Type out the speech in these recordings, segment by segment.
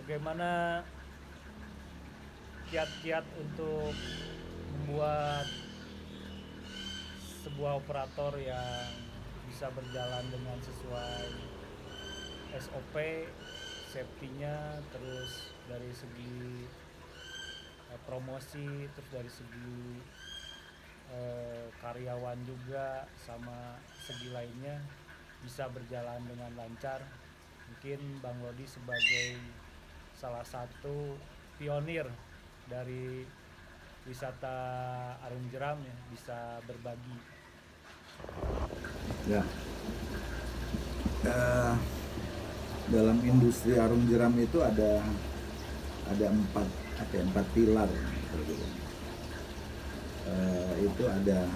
bagaimana kiat-kiat untuk membuat sebuah operator yang bisa berjalan dengan sesuai SOP, safety-nya, terus dari segi promosi, terus dari segi karyawan juga, sama segi lainnya bisa berjalan dengan lancar. Mungkin Bang Lodi sebagai salah satu pionir dari wisata Arung Jeram ya bisa berbagi. Ya, dalam industri Arung Jeram itu ada empat pilar. Itu ada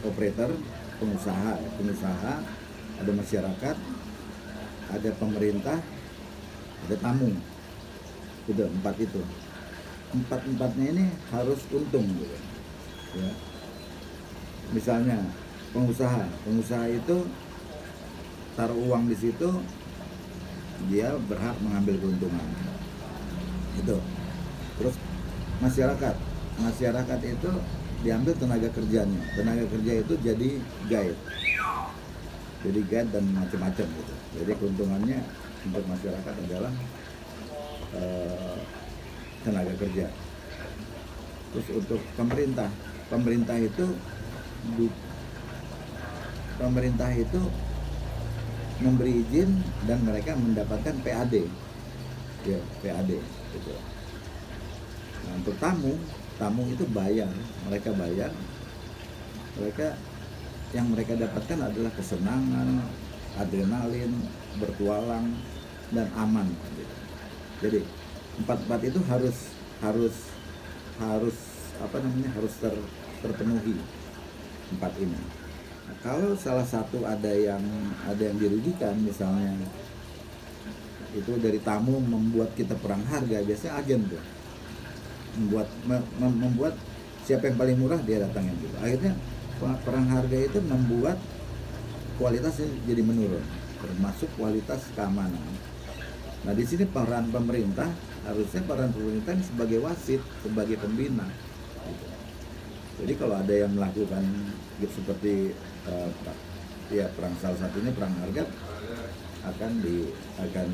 operator, pengusaha, ada masyarakat, ada pemerintah, ada tamu. Itu empat-empatnya ini harus untung gitu. Ya. Misalnya pengusaha itu taruh uang di situ, dia berhak mengambil keuntungan. Itu. Terus masyarakat itu diambil tenaga kerjanya. Tenaga kerja itu jadi guide dan macam-macam gitu. Jadi keuntungannya untuk masyarakat adalah tenaga kerja. Terus untuk pemerintah itu memberi izin dan mereka mendapatkan PAD, ya PAD gitu. Nah, untuk tamu itu mereka yang mereka dapatkan adalah kesenangan, adrenalin, bertualang dan aman gitu. Jadi empat itu harus terpenuhi empat ini. Nah, kalau salah satu ada yang dirugikan, misalnya itu dari tamu membuat kita perang harga, biasanya agen tuh membuat siapa yang paling murah dia datangin gitu. Akhirnya perang harga itu membuat kualitasnya jadi menurun, termasuk kualitas keamanan. Nah, di sini peran pemerintah sebagai wasit, sebagai pembina gitu. Jadi kalau ada yang melakukan gitu, seperti perang, salah satunya perang harga, akan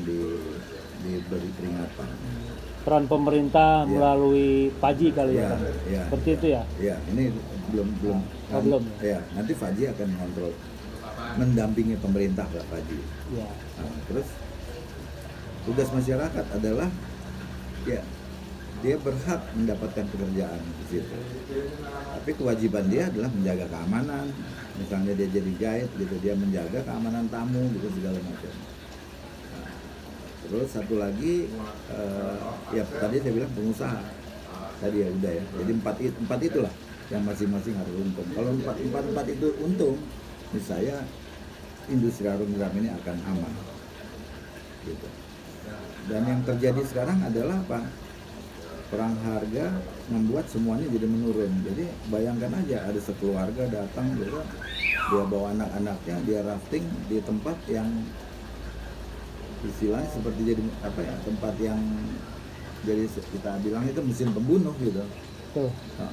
diberi peringatan. Peran pemerintah melalui Faji kali ya, seperti itu ya? Ya, ini belum. Ya, nanti Faji akan mengontrol, mendampingi pemerintah Pak Faji. Ya. Nah, terus tugas masyarakat adalah dia berhak mendapatkan pekerjaan di situ. Tapi kewajiban dia adalah menjaga keamanan. Misalnya dia jadi guide gitu, dia menjaga keamanan tamu gitu, segala macam. Nah, terus satu lagi tadi saya bilang pengusaha. Tadi ya udah ya. Jadi empat itulah yang masing-masing harus untung. Kalau empat itu untung, misalnya industri Arung Jeram ini akan aman. Gitu. Dan yang terjadi sekarang adalah apa? Perang harga membuat semuanya jadi menurun. Jadi bayangkan aja, ada sekeluarga datang gitu, dia bawa anak-anaknya, dia rafting di tempat yang istilahnya seperti jadi tempat yang jadi kita bilang itu mesin pembunuh gitu. Nah,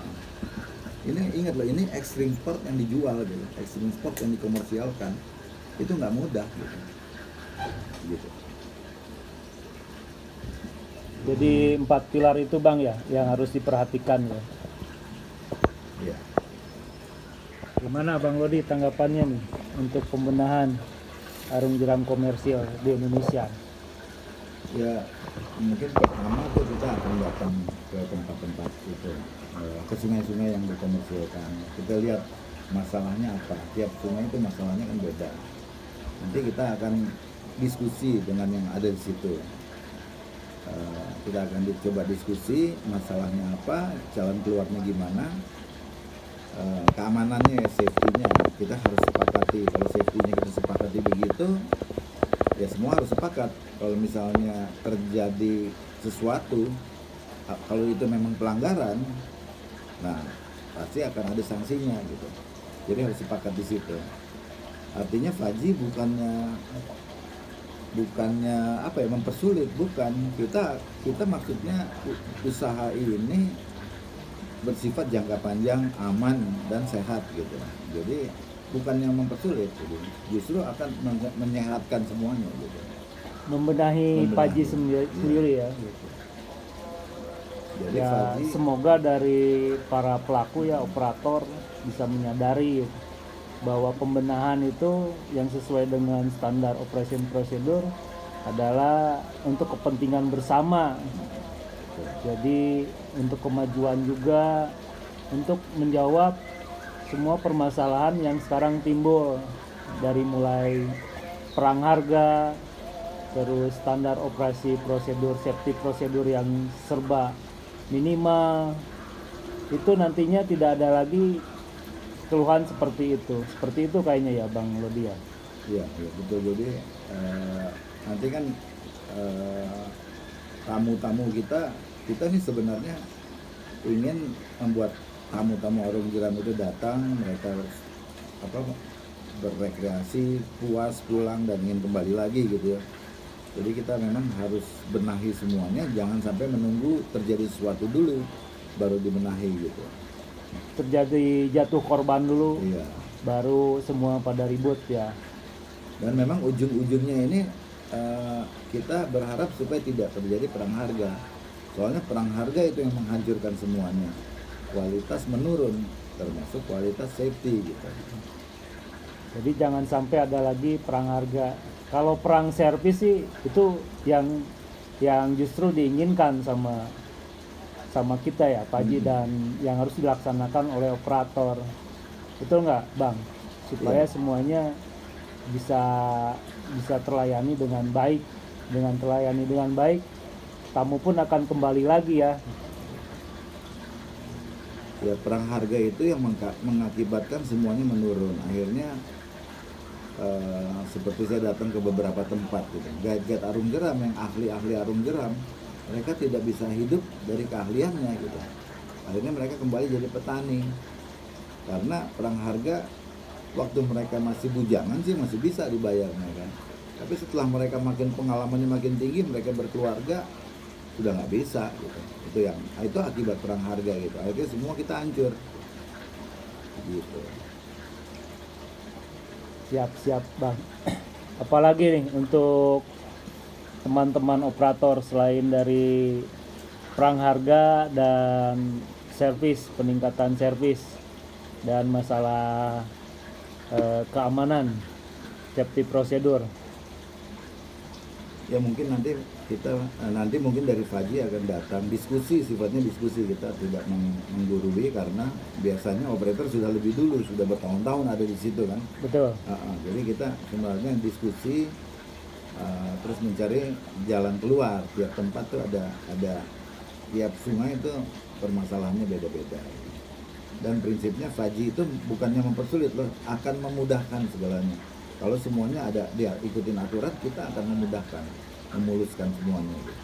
ini ingat loh, ini extreme sport yang dijual gitu, extreme sport yang dikomersialkan, itu nggak mudah gitu. Jadi 4 pilar itu Bang ya yang harus diperhatikan ya. Ya. Gimana Bang Lodi tanggapannya nih untuk pembenahan Arung Jeram komersil di Indonesia? Ya, mungkin pertama tuh kita akan datang ke tempat-tempat itu, ke sungai-sungai yang dikomersilkan. Kita lihat masalahnya apa. Tiap sungai itu masalahnya kan beda. Nanti kita akan diskusi dengan yang ada di situ. Kita akan coba diskusi masalahnya apa, jalan keluarnya gimana, keamanannya, safety-nya kita harus sepakati. Kalau safety-nya kita sepakati begitu, ya semua harus sepakat. Kalau misalnya terjadi sesuatu, kalau itu memang pelanggaran, nah pasti akan ada sanksinya gitu. Jadi harus sepakat di situ. Artinya Faji bukannya bukannya apa ya, mempersulit, bukan. Kita maksudnya usaha ini bersifat jangka panjang, aman dan sehat gitu. Jadi bukan yang mempersulit, gitu. Justru akan menyehatkan semuanya gitu. Membenahi Paji sendiri ya. Gitu. Jadi Ya Faji, semoga dari para pelaku ya operator bisa menyadari gitu, bahwa pembenahan itu yang sesuai dengan standar operation prosedur adalah untuk kepentingan bersama. Jadi untuk kemajuan juga, untuk menjawab semua permasalahan yang sekarang timbul, dari mulai perang harga, terus standar operasi prosedur, safety prosedur yang serba minimal, itu nantinya tidak ada lagi keluhan seperti itu kayaknya ya Bang Lodi ya. iya betul. Jadi nanti kan tamu-tamu kita nih sebenarnya ingin membuat tamu-tamu Arum Jeram itu datang, mereka apa berrekreasi, puas, pulang dan ingin kembali lagi gitu ya. Jadi kita memang harus benahi semuanya, jangan sampai menunggu terjadi sesuatu dulu baru dibenahi gitu. Terjadi jatuh korban dulu, Iya. baru semua pada ribut ya. Dan memang ujung-ujungnya ini kita berharap supaya tidak terjadi perang harga. Soalnya perang harga itu yang menghancurkan semuanya. Kualitas menurun, termasuk kualitas safety gitu. Jadi jangan sampai ada lagi perang harga. Kalau perang servis sih itu yang justru diinginkan sama kita ya Paji, dan yang harus dilaksanakan oleh operator. Betul nggak Bang? Supaya semuanya bisa terlayani dengan baik. Dengan terlayani dengan baik, tamu pun akan kembali lagi ya. Ya perang harga itu yang mengakibatkan semuanya menurun. Akhirnya seperti saya datang ke beberapa tempat gitu, guide-guide Arum Jeram yang ahli-ahli Arum Jeram, mereka tidak bisa hidup dari keahliannya gitu. Akhirnya mereka kembali jadi petani. Karena perang harga waktu mereka masih bujangan sih masih bisa dibayarnya kan. Tapi setelah mereka makin pengalamannya makin tinggi, mereka berkeluarga, sudah nggak bisa gitu. Itu akibat perang harga gitu. Akhirnya semua kita hancur gitu. Siap Bang. Apalagi nih untuk teman-teman operator selain dari perang harga dan servis, peningkatan servis dan masalah keamanan, safety prosedur. Ya mungkin nanti mungkin dari Faji akan datang diskusi, sifatnya diskusi, kita tidak menggurui karena biasanya operator sudah lebih dulu, sudah bertahun-tahun ada di situ kan. Betul. Jadi kita sebenarnya diskusi, terus mencari jalan keluar. Tiap tempat tuh ada tiap sungai itu permasalahannya beda-beda. Dan prinsipnya Faji itu bukannya mempersulit loh, akan memudahkan segalanya. Kalau semuanya ada dia ikutin aturan, kita akan memudahkan, memuluskan semuanya gitu.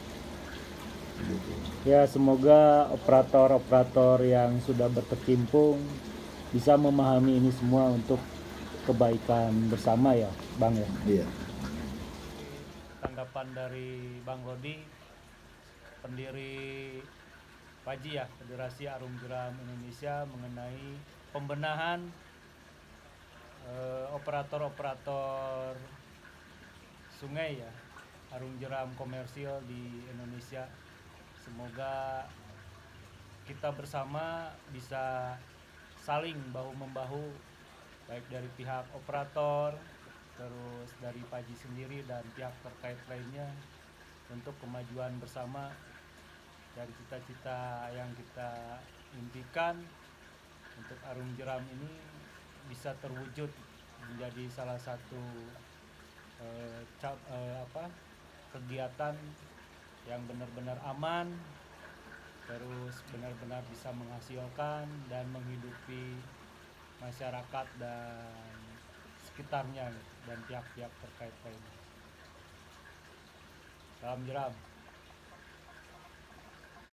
Ya semoga operator-operator yang sudah berkecimpung bisa memahami ini semua untuk kebaikan bersama ya Bang ya. Iya. Tanggapan dari Bang Lodi, pendiri Paji ya, Federasi Arum Jeram Indonesia, mengenai pembenahan operator-operator sungai ya, Arum Jeram komersil di Indonesia. Semoga kita bersama bisa saling bahu-membahu, baik dari pihak operator, terus dari Paji sendiri dan pihak terkait lainnya, untuk kemajuan bersama dan cita-cita yang kita impikan untuk Arum Jeram ini bisa terwujud menjadi salah satu kegiatan yang benar-benar aman, terus benar-benar bisa menghasilkan dan menghidupi masyarakat dan sekitarnya dan pihak-pihak terkait lainnya. Salam Jeram.